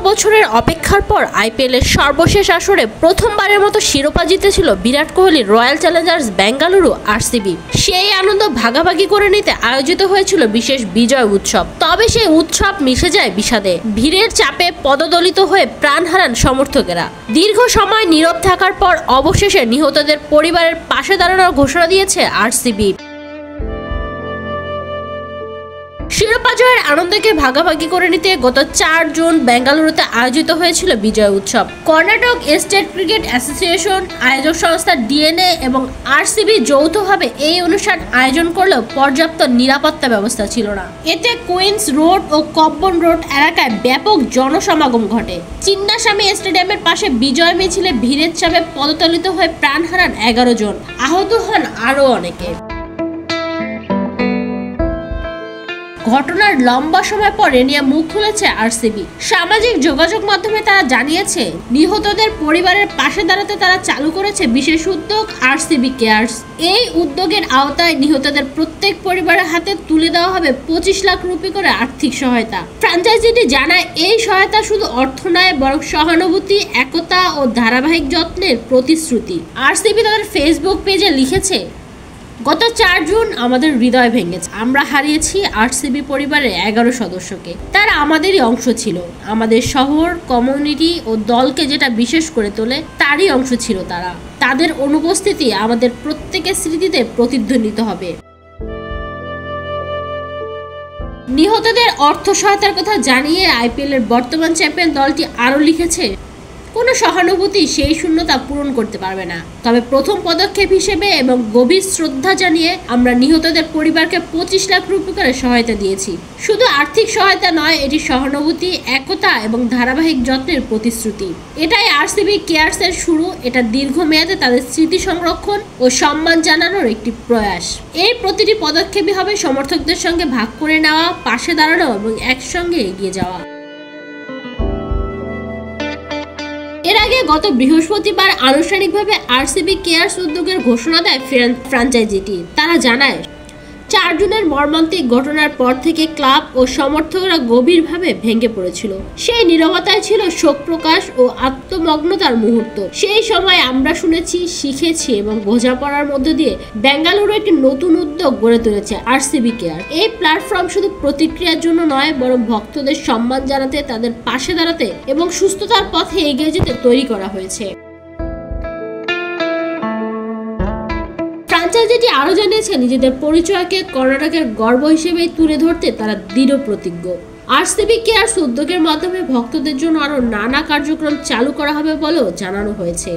বছরের অপেক্ষার পর আইপিএল এর সর্বশেষ আসরে প্রথমবারের মতো শিরোপা জিতেছিল Virat Kohli Royal Challengers Bengaluru RCB. সেই আনন্দ ভাগাভাগি করে নিতে আয়োজিত হয়েছিল বিশেষ বিজয় উৎসব। তবে সেই উৎসব মিশে যায় বিষাদে। ভিড়ের চাপে পদদলিত হয়ে প্রাণ হারান সমর্থকেরা। দীর্ঘ সময় নীরব থাকার পর অবশেষে নিহতদের পরিবারের পাশে দাঁড়ানোর ঘোষণা দিয়েছে আরসিবি। শিরোপা জয়ের আনন্দকে ভাগাভাগি করে নিতে গত 4 জুন বেঙ্গালুরুতে আয়োজিত হয়েছিল বিজয় উৎসব। কর্ণাটক স্টেট ক্রিকেট অ্যাসোসিয়েশন, আয়োজক সংস্থা ডিএনএ এবং আরসিবি যৌথভাবে এই অনুষ্ঠান আয়োজন করলেও পর্যাপ্ত নিরাপত্তা ব্যবস্থা ছিল না। এতে কুইন্স রোড ও কব্বন রোড এলাকায় ব্যাপক জনসমাগম ঘটে। চিন্নাস্বামী স্টেডিয়ামের পাশে বিজয় মিছিলে ভিড়ের চাপে পদতলিত হয়ে প্রাণ হারান 11 জন, আহত হন আরও অনেকে। ঘটনার লম্বা সময় পর এ নিয়ে মুখ খুলেছে আরসিবি। সামাজিক যোগাযোগ মাধ্যমে তারা জানিয়েছে, নিহতদের পরিবারের পাশে দাঁড়াতে তারা চালু করেছে বিশেষ উদ্যোগ আরসিবি কেয়ার্স। এই উদ্যোগের আওতায় নিহতদের প্রত্যেক পরিবারের হাতে তুলে দেওয়া হবে 25 লাখ রুপি করে আর্থিক সহায়তা। ফ্র্যাঞ্চাইজিটি জানায়, এই সহায়তা শুধু অর্থ নয়, বরং সহানুভূতি, একতা ও ধারাবাহিক যত্নের প্রতিশ্রুতি। আরসিবি তাদের ফেসবুক পেজে লিখেছে, গত 4 জুন আমাদের হৃদয় ভেঙেছে। আমরা হারিয়েছি আরসিবি পরিবারের 11 সদস্যকে। তারা আমাদেরই অংশ ছিল। আমাদের শহর, কমিউনিটি ও দলকে যেটা বিশেষ করে তোলে তারই অংশ ছিল তারা। তাদের অনুপস্থিতি আমাদের প্রত্যেকের স্মৃতিতে প্রতিধ্বনিত হবে। নিহতদের অর্থ সহায়তার কথা জানিয়ে আইপিএল এর বর্তমান চ্যাম্পিয়ন দলটি আরও লিখেছে, কোনো সহানুভূতি সেই শূন্যতা পূরণ করতে পারবে না। তবে প্রথম পদক্ষেপ হিসেবে এবং গভীর শ্রদ্ধা জানিয়ে আমরা নিহতদের পরিবারকে 25 লাখ রুপি করে সহায়তা দিয়েছি। শুধু আর্থিক সহায়তা নয়, এটি সহানুভূতি, একতা এবং ধারাবাহিক যত্নের প্রতিশ্রুতি। এটাই আরসিবি কেয়ার্সের শুরু। এটা দীর্ঘমেয়াদে তাদের স্মৃতি সংরক্ষণ ও সম্মান জানানোর একটি প্রয়াস। এই প্রতিটি পদক্ষেপই হবে সমর্থকদের সঙ্গে ভাগ করে নেওয়া, পাশে দাঁড়ানো এবং একসঙ্গে এগিয়ে যাওয়া। এর আগে গত বৃহস্পতিবার আনুষ্ঠানিকভাবে আরসিবি কেয়ার্স উদ্যোগের ঘোষণা দেয় ফ্র্যাঞ্চাইজিটি। তারা জানায়, 4 জুনের মর্মান্তিক ঘটনার পর থেকে ক্লাব ও সমর্থকরা গভীরভাবে ভেঙে পড়েছিল। সেই নীরবতায় ছিল শোক প্রকাশ ও আত্মমগ্নতার মুহূর্ত। সেই সময় আমরা শুনেছি, শিখেছি এবং বোঝাপড়ার মধ্য দিয়ে বেঙ্গালুরু একটি নতুন উদ্যোগ গড়ে তুলেছে আরসিবি কেয়ার। এই প্ল্যাটফর্ম শুধু প্রতিক্রিয়ার জন্য নয়, বরং ভক্তদের সম্মান জানাতে, তাদের পাশে দাঁড়াতে এবং সুস্থতার পথে এগিয়ে যেতে তৈরি করা হয়েছে। ফ্র্যাঞ্চাইজিটি আরও জানিয়েছে, নিজেদের পরিচয়কে কর্ণাটকের গর্ব হিসেবেই তুলে ধরতে তারা দৃঢ় প্রতিজ্ঞ। আরসিবি কেয়ার্স উদ্যোগের মাধ্যমে ভক্তদের জন্য আরও নানা কার্যক্রম চালু করা হবে বলেও জানানো হয়েছে।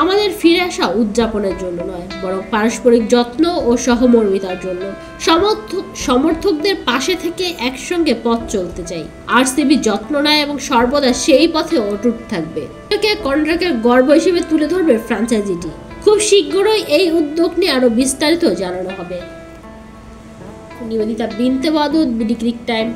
আমাদের ফিরে আসা উদযাপনের জন্য নয়, বরং পারস্পরিক যত্ন ও সহমর্মিতার জন্য। সমর্থকদের পাশে থেকে একসঙ্গে পথ চলতে চাই। আরসিবি যত্ন নেয় এবং সর্বদা সেই পথে অটুট থাকবে। কর্ণাটকের গর্ব হিসেবে তুলে ধরবে ফ্র্যাঞ্চাইজিটি। খুব শীঘ্রই এই উদ্যোগ নিয়ে আরো বিস্তারিত জানানো হবে। নিবেদিতা বিনতে ওয়াদুদ, বিডি ক্রিক টাইম।